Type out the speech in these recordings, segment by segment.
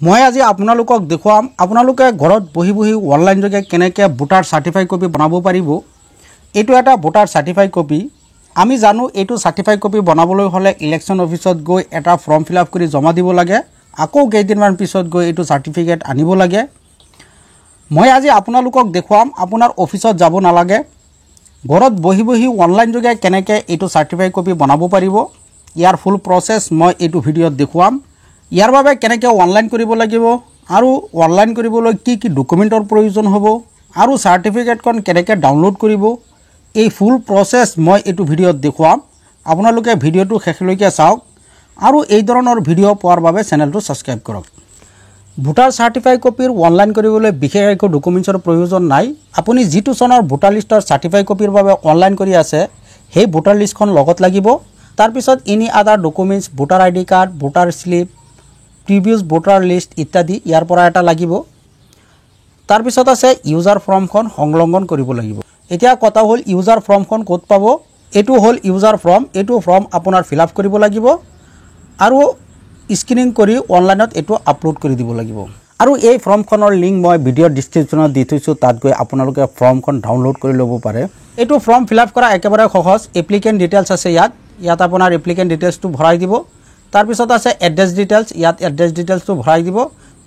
মই আজি আপোনালোকক দেখুৱাম আপোনালোকে ঘৰত বহি বহি অনলাইন যোগে কেনেকৈ ভোটাৰ সাৰ্টিফাইড কপি বনাব পাৰিব। এইটো এটা ভোটাৰ সাৰ্টিফাইড কপি। আমি জানো এইটো সাৰ্টিফাইড কপি বনাবলৈ হলে ইলেকশ্যন অফিসত গৈ এটা ফৰ্ম ফিল আপ কৰি জমা দিব লাগে, আকৌ কেইদিনমান পিছত গৈ এইটো সাৰ্টিফিকেট আনিব লাগে। মই আজি আপোনালোকক দেখুৱাম আপোনাৰ অফিসত যাব নালাগে, ঘৰত বহি বহি অনলাইন যোগে কেনেকৈ এইটো সাৰ্টিফাইড কপি বনাব পাৰিব। ইয়াৰ ফুল প্ৰসেছ মই এইটো ভিডিঅ'ত দেখুৱাম। ইয়াৰ বাবে কেনেকৈ অনলাইন কৰিব লাগিব আৰু অনলাইন কৰিবলৈ কি কি ডকুমেণ্টৰ প্ৰয়োজন হ'ব আৰু সাৰ্টিফিকেটখন কেনেকৈ ডাউনলোড কৰিব, এই ফুল প্ৰসেছ মই এইটো ভিডিঅ'ত দেখুৱাম। আপোনালোকে ভিডিঅ'টো শেষলৈকে চাওক আৰু এই ধৰণৰ ভিডিঅ' পোৱাৰ বাবে চেনেলটো ছাবস্ক্ৰাইব কৰক। ভোটাৰ সাৰ্টিফাইড কপিৰ অনলাইন কৰিবলৈ বিশেষ একো ডকুমেণ্টছৰ প্ৰয়োজন নাই। আপুনি যিটো চনৰ ভোটাৰ লিষ্টৰ সাৰ্টিফাইড কপিৰ বাবে অনলাইন কৰি আছে সেই ভোটাৰ লিষ্টখন লগত লাগিব। তাৰপিছত any other documents, voter ID card, voter slip, previous voter list ইত্যাদি ইয়াৰ পৰা এটা লাগিব। তাৰপিছত আছে ইউজাৰ ফৰ্মখন সংলগ্ন কৰিব লাগিব। এতিয়া কথা হ'ল ইউজাৰ ফৰ্মখন ক'ত পাব। এইটো হ'ল ইউজাৰ ফৰ্ম। এইটো ফৰ্ম আপোনাৰ ফিল আপ কৰিব লাগিব আৰু স্ক্ৰিনিং কৰি অনলাইনত এইটো আপলোড কৰি দিব লাগিব। আৰু এই ফৰ্মখনৰ লিংক মই ভিডিঅ'ৰ ডিছক্ৰিপশ্যনত দি থৈছোঁ, তাত গৈ আপোনালোকে ফৰ্মখন ডাউনলোড কৰি ল'ব পাৰে। এইটো ফৰ্ম ফিল আপ কৰা একেবাৰে সহজ। এপ্লিকেণ্ট ডিটেইলছ আছে ইয়াত আপোনাৰ এপ্লিকেণ্ট ডিটেইলছটো ভৰাই দিব। তাৰপিছত আছে এড্ৰেছ ডিটেইলছ, ইয়াত এড্ৰেছ ডিটেইলছটো ভৰাই দিব।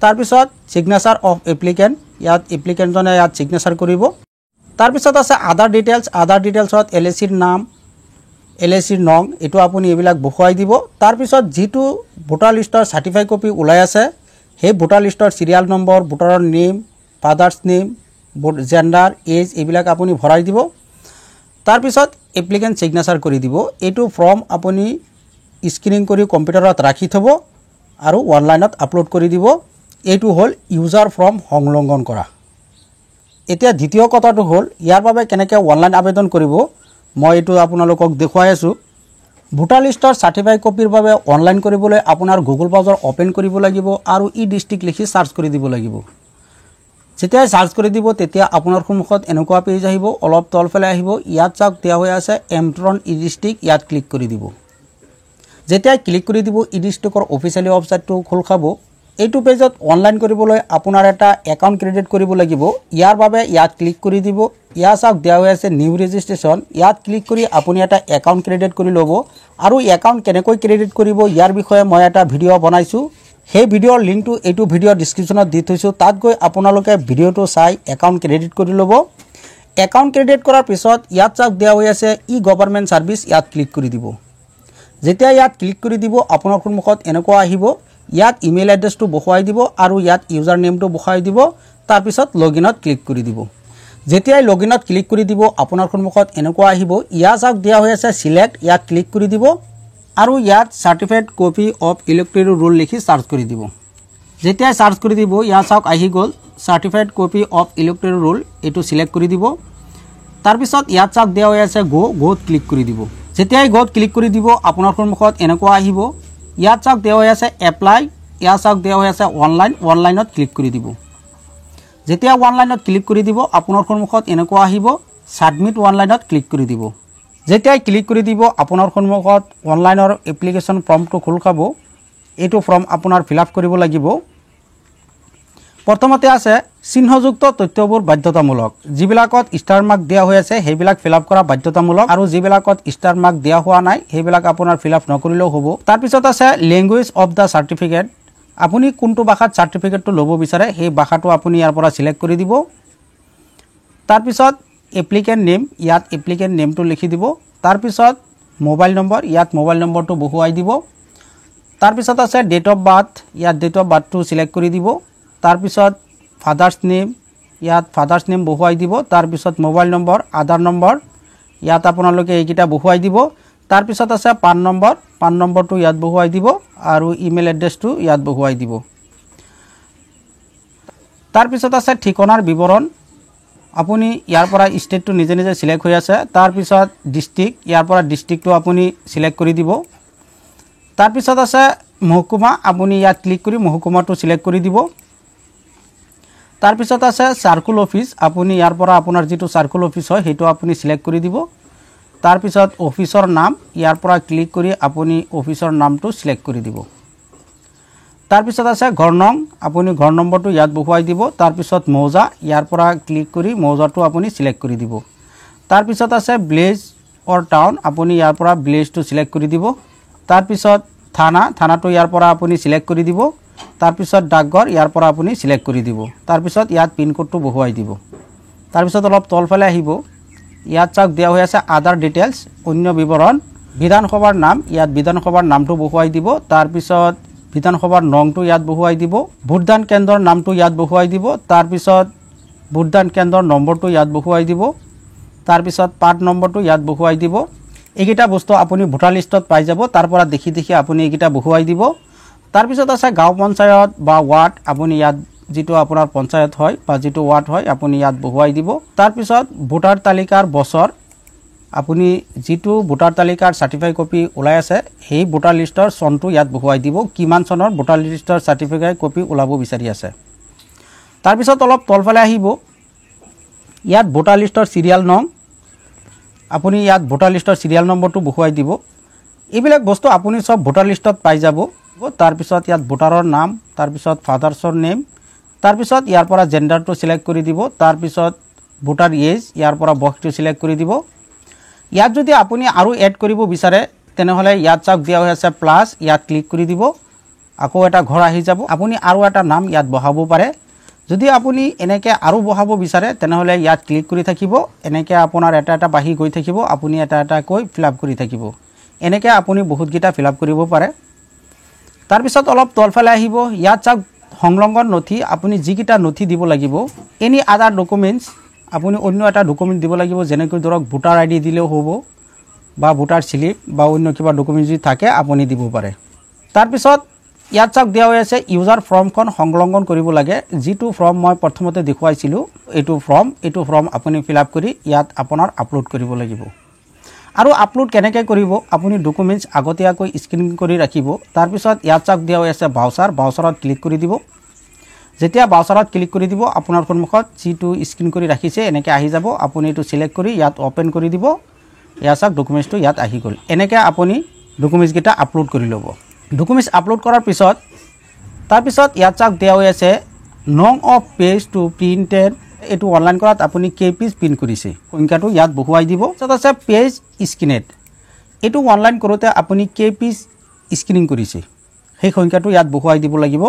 তাৰপিছত ছিগনেচাৰ অফ এপ্লিকেণ্ট, ইয়াত এপ্লিকেণ্টজনে ইয়াত ছিগনেচাৰ কৰিব। তাৰপিছত আছে আধাৰ ডিটেইলছ, আধাৰ ডিটেইলছত LICৰ নাম, LICৰ নং, এইটো আপুনি এইবিলাক বহুৱাই দিব। তাৰপিছত যিটো ভোটাৰ লিষ্টৰ সাৰ্টিফাইড কপি ওলাই আছে সেই ভোটাৰ লিষ্টৰ চিৰিয়েল নম্বৰ, ভোটাৰৰ name, father's name, gender, age এইবিলাক আপুনি ভৰাই দিব। তাৰপিছত এপ্লিকেণ্ট ছিগনেচাৰ কৰি দিব। এইটো ফৰ্ম আপুনি স্ক্ৰিনিং কৰি কম্পিউটাৰত ৰাখি থ'ব আৰু অনলাইনত আপলোড কৰি দিব। এইটো হ'ল ইউজাৰ ফৰ্ম সংলগ্ন কৰা। এতিয়া দ্বিতীয় কথাটো হ'ল ইয়াৰ বাবে কেনেকৈ অনলাইন আবেদন কৰিব, মই এইটো আপোনালোকক দেখুৱাই আছোঁ। ভোটাৰ লিষ্টৰ সাৰ্টিফাইড কপিৰ বাবে অনলাইন কৰিবলৈ আপোনাৰ গুগল ব্ৰাউজাৰ অ'পেন কৰিব লাগিব আৰু ডিষ্ট্ৰিক্ট লিখি চাৰ্চ কৰি দিব লাগিব। যেতিয়াই চাৰ্চ কৰি দিব তেতিয়া আপোনাৰ সন্মুখত এনেকুৱা পেজ আহিব। অলপ তলফালে আহিব, ইয়াত চাওক দিয়া হৈ আছে এমট্ৰন ডিষ্ট্ৰিক্ট, ইয়াত ক্লিক কৰি দিব। যেতিয়াই ক্লিক কৰি দিব ডিষ্ট্ৰিক্টৰ অফিচিয়েলি ৱেবছাইটটো খোল খাব। এইটো পেজত অনলাইন কৰিবলৈ আপোনাৰ এটা একাউণ্ট ক্ৰিয়েট কৰিব লাগিব। ইয়াৰ বাবে ইয়াত ক্লিক কৰি দিব। ইয়াত চাওক দিয়া হৈ আছে নিউ ৰেজিষ্ট্ৰেশ্যন, ইয়াত ক্লিক কৰি আপুনি এটা একাউণ্ট ক্ৰিয়েট কৰি ল'ব। আৰু একাউণ্ট কেনেকৈ ক্ৰিয়েট কৰিব ইয়াৰ বিষয়ে মই এটা ভিডিঅ' বনাইছোঁ। সেই ভিডিঅ'ৰ লিংকটো এইটো ভিডিঅ'ৰ ডিছক্ৰিপশ্যনত দি থৈছোঁ, তাত গৈ আপোনালোকে ভিডিঅ'টো চাই একাউণ্ট ক্ৰিয়েট কৰি ল'ব। একাউণ্ট ক্ৰিয়েট কৰাৰ পিছত ইয়াত চাওক দিয়া হৈ আছে গভৰ্ণমেণ্ট ছাৰ্ভিচ, ইয়াত ক্লিক কৰি দিব। যেতিয়া ইয়াত ক্লিক কৰি দিব আপোনাৰ সন্মুখত এনেকুৱা আহিব। ইয়াত ইমেইল এড্ৰেছটো বহুৱাই দিব আৰু ইয়াত ইউজাৰ নেমটো বহুৱাই দিব। তাৰপিছত লগইনত ক্লিক কৰি দিব। যেতিয়াই লগইনত ক্লিক কৰি দিব আপোনাৰ সন্মুখত এনেকুৱা আহিব। ইয়াত চাওক দিয়া হৈ আছে চিলেক্ট, ইয়াত ক্লিক কৰি দিব আৰু ইয়াত certified copy of electoral roll লিখি চাৰ্চ কৰি দিব। যেতিয়াই চাৰ্চ কৰি দিব ইয়াত চাওক আহি গ'ল certified copy of electoral roll, এইটো চিলেক্ট কৰি দিব। তাৰপিছত ইয়াত চাওক দিয়া হৈ আছে গ'ত ক্লিক কৰি দিব। যেতিয়াই গ'ত ক্লিক কৰি দিব আপোনাৰ সন্মুখত এনেকুৱা আহিব। ইয়াত চাওক দিয়া হৈ আছে এপ্লাই, ইয়াত চাওক দিয়া হৈ আছে অনলাইনত ক্লিক কৰি দিব। যেতিয়া অনলাইনত ক্লিক কৰি দিব আপোনাৰ সন্মুখত এনেকুৱা আহিব ছাবমিট অনলাইনত ক্লিক কৰি দিব। যেতিয়াই ক্লিক কৰি দিব আপোনাৰ সন্মুখত অনলাইনৰ এপ্লিকেশ্যন ফৰ্মটো খোল খাব। এইটো ফৰ্ম আপোনাৰ ফিল আপ কৰিব লাগিব। প্ৰথমতে আছে চিহ্নযুক্ত তথ্যবোৰ বাধ্যতামূলক। যিবিলাকত ষ্টাৰ মাৰ্ক দিয়া হৈ আছে সেইবিলাক ফিল আপ কৰা বাধ্যতামূলক আৰু যিবিলাকত ষ্টাৰ মাৰ্ক দিয়া হোৱা নাই সেইবিলাক আপোনাৰ ফিল আপ নকৰিলেও হ'ব। তাৰপিছত আছে লেংগুৱেজ অফ দ্য চাৰ্টিফিকেট। আপুনি কোনটো ভাষাত চাৰ্টিফিকেটটো ল'ব বিচাৰে সেই ভাষাটো আপুনি ইয়াৰ পৰা চিলেক্ট কৰি দিব। তাৰপিছত এপ্লিকেণ্ট নেম, ইয়াত এপ্লিকেণ্ট নেমটো লিখি দিব। তাৰপিছত মোবাইল নম্বৰ, ইয়াত মোবাইল নম্বৰটো বহুৱাই দিব। তাৰপিছত আছে ডেট অফ বাৰ্থ, ইয়াত ডেট অফ বাৰ্থটো চিলেক্ট কৰি দিব। তাৰপিছত ফাদাৰ্ছ নেম, ইয়াত ফাদাৰ্ছ নেম বহুৱাই দিব। তাৰপিছত মোবাইল নম্বৰ, আধাৰ নম্বৰ, ইয়াত আপোনালোকে এইকেইটা বহুৱাই দিব। তাৰপিছত আছে পান নম্বৰ, পান নম্বৰটো ইয়াত বহুৱাই দিব আৰু ইমেইল এড্ৰেছটো ইয়াত বহুৱাই দিব। তাৰপিছত আছে ঠিকনাৰ বিৱৰণ। আপুনি ইয়াৰ পৰা ষ্টেটটো নিজে নিজে চিলেক্ট হৈ আছে। তাৰপিছত ডিষ্ট্ৰিক্ট, ইয়াৰ পৰা ডিষ্ট্ৰিক্টটো আপুনি চিলেক্ট কৰি দিব। তাৰপিছত আছে মহকুমা, আপুনি ইয়াত ক্লিক কৰি মহকুমাটো চিলেক্ট কৰি দিব। তাৰপিছত আছে চাৰ্কুল অফিচ, আপুনি ইয়াৰ পৰা আপোনাৰ যিটো চাৰ্কুল অফিচ হয় সেইটো আপুনি চিলেক্ট কৰি দিব। তাৰপিছত অফিচৰ নাম, ইয়াৰ পৰা ক্লিক কৰি আপুনি অফিচৰ নামটো চিলেক্ট কৰি দিব। তাৰপিছত আছে ঘৰ নং, আপুনি ঘৰ নম্বৰটো ইয়াত বহুৱাই দিব। তাৰপিছত মৌজা, ইয়াৰ পৰা ক্লিক কৰি মৌজাটো আপুনি সিলেক্ট কৰি দিব। তাৰপিছত আছে ভিলেজ অৰ টাউন, আপুনি ইয়াৰ পৰা ভিলেজটো সিলেক্ট কৰি দিব। তাৰপিছত থানা, থানাটো ইয়াৰ পৰা আপুনি সিলেক্ট কৰি দিব। তাৰপিছত ডাকঘৰ, ইয়াৰ পৰা আপুনি সিলেক্ট কৰি দিব। তাৰপিছত ইয়াত পিনক'ডটো বহুৱাই দিব। তাৰপিছত অলপ তলফালে আহিব, ইয়াত চাওক দিয়া হৈ আছে আদাৰ ডিটেইলছ, অন্য বিৱৰণ, বিধানসভাৰ নাম, ইয়াত বিধানসভাৰ নামটো বহুৱাই দিব। তাৰপিছত বিধানসভাৰ নংটো ইয়াত বহুৱাই দিব। ভোটদান কেন্দ্ৰৰ নামটো ইয়াত বহুৱাই দিব। তাৰপিছত ভোটদান কেন্দ্ৰৰ নম্বৰটো ইয়াত বহুৱাই দিব। তাৰপিছত পাৰ্ট নম্বৰটো ইয়াত বহুৱাই দিব। এইকেইটা বস্তু আপুনি ভোটাৰ লিষ্টত পাই যাব, তাৰ পৰা দেখি দেখি আপুনি এইকেইটা বহুৱাই দিব। তাৰপিছত আছে গাঁও পঞ্চায়ত বা ৱাৰ্ড, আপুনি ইয়াত যিটো আপোনাৰ পঞ্চায়ত হয় বা যিটো ৱাৰ্ড হয় আপুনি ইয়াত বহুৱাই দিব। তাৰপিছত ভোটাৰ তালিকাৰ বছৰ, আপুনি যিটো ভোটাৰ তালিকাৰ চাৰ্টিফাইড কপি ওলাই আছে সেই ভোটাৰ লিষ্টৰ চনটো ইয়াত বহুৱাই দিব, কিমান চনৰ ভোটাৰ লিষ্টৰ চাৰ্টিফাইড কপি ওলাব বিচাৰি আছে। তাৰপিছত অলপ তলফালে আহিব, ইয়াত ভোটাৰ লিষ্টৰ চিৰিয়েল নং, আপুনি ইয়াত ভোটাৰ লিষ্টৰ চিৰিয়েল নম্বৰটো বহুৱাই দিব। এইবিলাক বস্তু আপুনি সব ভোটাৰ লিষ্টত পাই যাব। তাৰপিছত ইয়াত ভোটাৰৰ নাম, তাৰপিছত ফাদাৰ্ছৰ নেম, তাৰপিছত ইয়াৰ পৰা জেণ্ডাৰটো সিলেক্ট কৰি দিব। তাৰপিছত ভোটাৰ এজ, ইয়াৰ পৰা বয়সটো সিলেক্ট কৰি দিব। ইয়াত যদি আপুনি আৰু এড কৰিব বিচাৰে তেনেহ'লে ইয়াত চাওক দিয়া হৈ আছে প্লাছ, ইয়াত ক্লিক কৰি দিব। আকৌ এটা ঘৰ আহি যাব, আপুনি আৰু এটা নাম ইয়াত বহাব পাৰে। যদি আপুনি এনেকৈ আৰু বহাব বিচাৰে তেনেহ'লে ইয়াত ক্লিক কৰি থাকিব, এনেকৈ আপোনাৰ এটা এটা বাঢ়ি গৈ থাকিব, আপুনি এটা এটাকৈ ফিল আপ কৰি থাকিব। এনেকৈ আপুনি বহুতকেইটা ফিল আপ কৰিব পাৰে। তাৰপিছত অলপ তলফালে আহিব, ইয়াত চাওক সংলগ্ন নথি, আপুনি যিকেইটা নথি দিব লাগিব, এনি আদাৰ ডকুমেণ্টছ, আপুনি অন্য এটা ডকুমেণ্ট দিব লাগিব, যেনেকৈ ধৰক ভোটাৰ আইডি দিলেও হ'ব বা ভোটাৰ স্লিপ বা অন্য কিবা ডকুমেণ্ট যদি থাকে আপুনি দিব পাৰে। তাৰপিছত ইয়াত চাওক দিয়া হৈ আছে ইউজাৰ ফৰ্মখন সংলগ্ন কৰিব লাগে, যিটো ফৰ্ম মই প্ৰথমতে দেখুৱাইছিলোঁ এইটো ফৰ্ম আপুনি ফিল আপ কৰি ইয়াত আপোনাৰ আপলোড কৰিব লাগিব। আৰু আপলোড কেনেকৈ কৰিব, আপুনি ডকুমেণ্টছ আগতীয়াকৈ স্ক্ৰীন কৰি ৰাখিব। তাৰপিছত ইয়াত চাওক দিয়া হৈ আছে বাউচাৰত ক্লিক কৰি দিব। যেতিয়া বাউচাৰত ক্লিক কৰি দিব আপোনাৰ সন্মুখত যিটো স্ক্ৰীন কৰি ৰাখিছে এনেকৈ আহি যাব, আপুনি এইটো চিলেক্ট কৰি ইয়াত অ'পেন কৰি দিব। ইয়াত চাওক ডকুমেণ্টছটো ইয়াত আহি গ'ল। এনেকৈ আপুনি ডকুমেণ্টছকেইটা আপলোড কৰি ল'ব। ডকুমেণ্টছ আপলোড কৰাৰ পিছত তাৰপিছত ইয়াত চাওক দিয়া হৈ আছে নং অফ পেজ টু প্ৰিণ্টেড, এইটো অনলাইন কৰাত আপুনি কেই পিচ প্ৰিণ্ট কৰিছে সংখ্যাটো ইয়াত বহুৱাই দিব। তাৰপিছত আছে পেজ স্ক্ৰিনেড, এইটো অনলাইন কৰোঁতে আপুনি কেই পিচ স্ক্ৰিনিং কৰিছে সেই সংখ্যাটো ইয়াত বহুৱাই দিব লাগিব।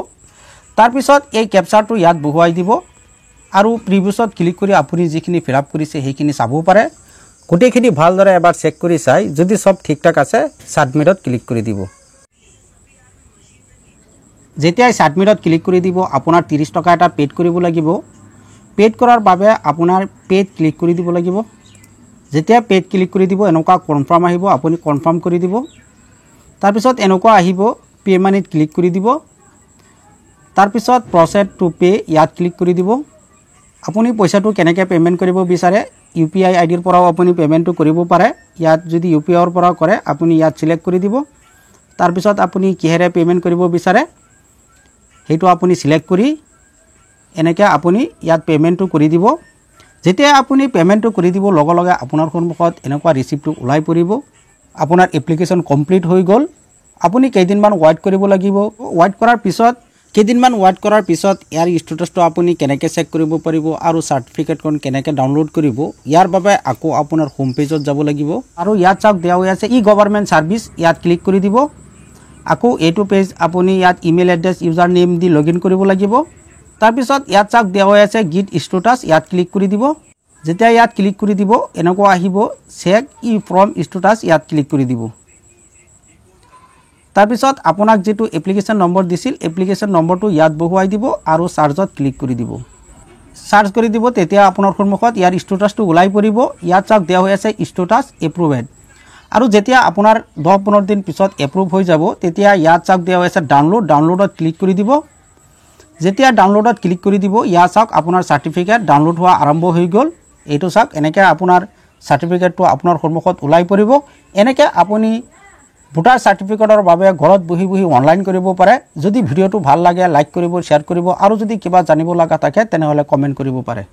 তাৰপিছত এই কেপচাৰটো ইয়াত বহুৱাই দিব আৰু প্ৰিভিউছত ক্লিক কৰি আপুনি যিখিনি ফিল আপ কৰিছে সেইখিনি চাব পাৰে। গোটেইখিনি ভালদৰে এবাৰ চেক কৰি চাই যদি সব ঠিক ঠাক আছে ছাবমিটত ক্লিক কৰি দিব। যেতিয়াই ছাবমিটত ক্লিক কৰি দিব আপোনাৰ 30 টকা এটা পেড কৰিব লাগিব। পেড কৰাৰ বাবে আপোনাৰ পেড ক্লিক কৰি দিব লাগিব। যেতিয়া পেড ক্লিক কৰি দিব এনেকুৱা কনফাৰ্ম আহিব, আপুনি কনফাৰ্ম কৰি দিব। তাৰপিছত এনেকুৱা আহিব পে মানিত ক্লিক কৰি দিব। তাৰপিছত প্ৰচেড টু পে ইয়াত ক্লিক কৰি দিব। আপুনি পইচাটো কেনেকৈ পে'মেণ্ট কৰিব বিচাৰে, UPI আইডিৰ পৰাও আপুনি পে'মেণ্টটো কৰিব পাৰে। ইয়াত যদি UPIৰ পৰা কৰে আপুনি ইয়াত চিলেক্ট কৰি দিব। তাৰপিছত আপুনি কিহেৰে পে'মেণ্ট কৰিব বিচাৰে সেইটো আপুনি চিলেক্ট কৰি এনেকৈ আপুনি ইয়াত পে'মেণ্টটো কৰি দিব। যেতিয়া আপুনি পে'মেণ্টটো কৰি দিব লগে লগে আপোনাৰ সন্মুখত এনেকুৱা ৰিচিপ্টটো ওলাই পৰিব, আপোনাৰ এপ্লিকেশ্যন কমপ্লিট হৈ গ'ল। আপুনি কেইদিনমান ৱেইট কৰিব লাগিব। কেইদিনমান ৱেইট কৰাৰ পিছত ইয়াৰ ষ্টেটাছটো আপুনি কেনেকৈ চেক কৰিব পাৰিব আৰু চাৰ্টিফিকেটখন কেনেকৈ ডাউনলোড কৰিব, ইয়াৰ বাবে আকৌ আপোনাৰ হোম পেজত যাব লাগিব। আৰু ইয়াত চাওক দিয়া হৈ আছে গভৰ্ণমেণ্ট ছাৰ্ভিচ, ইয়াত ক্লিক কৰি দিব। আকৌ এইটো পেজ আপুনি ইয়াত email address user name the log in কৰিব লাগিব। তাৰপিছত ইয়াত চাওক দিয়া হৈ আছে গিট ষ্টেটাছ, ইয়াত ক্লিক কৰি দিব। যেতিয়া ইয়াত ক্লিক কৰি দিব এনেকুৱা আহিব চেক ফ্ৰম ষ্টেটাছ, ইয়াত ক্লিক কৰি দিব। তাৰপিছত আপোনাক যেটো এপ্লিকেশ্যন নম্বৰ দিছিল এপ্লিকেশ্যন নম্বৰটো ইয়াত বহুৱাই দিব আৰু চাৰ্জত ক্লিক কৰি দিব। চাৰ্জ কৰি দিব তেতিয়া আপোনাৰ সন্মুখত ইয়াৰ ষ্টেটাছটো ওলাই পৰিব। ইয়াত চাওক দিয়া হৈ আছে ষ্টেটাছ এপ্ৰুভেড, আৰু যেতিয়া আপোনাৰ 10-15 দিন পিছত এপ্ৰুভ হৈ যাব তেতিয়া ইয়াত চাওক দিয়া হৈ আছে ডাউনলোডত ক্লিক কৰি দিব। যেতিয়া ডাউনলোডত ক্লিক কৰি দিব ইয়াত চাওক আপোনাৰ চাৰ্টিফিকেট ডাউনলোড হোৱা আৰম্ভ হৈ গ'ল। এইটো চাওক এনেকৈ আপোনাৰ চাৰ্টিফিকেটটো আপোনাৰ সন্মুখত ওলাই পৰিব। এনেকৈ আপুনি ভোটাৰ চাৰ্টিফিকেটৰ বাবে ঘৰত বহি বহি অনলাইন কৰিব পাৰে। যদি ভিডিঅ'টো ভাল লাগে লাইক কৰিব, শ্বেয়াৰ কৰিব আৰু যদি কিবা জানিব লগা থাকে তেনেহ'লে কমেণ্ট কৰিব পাৰে।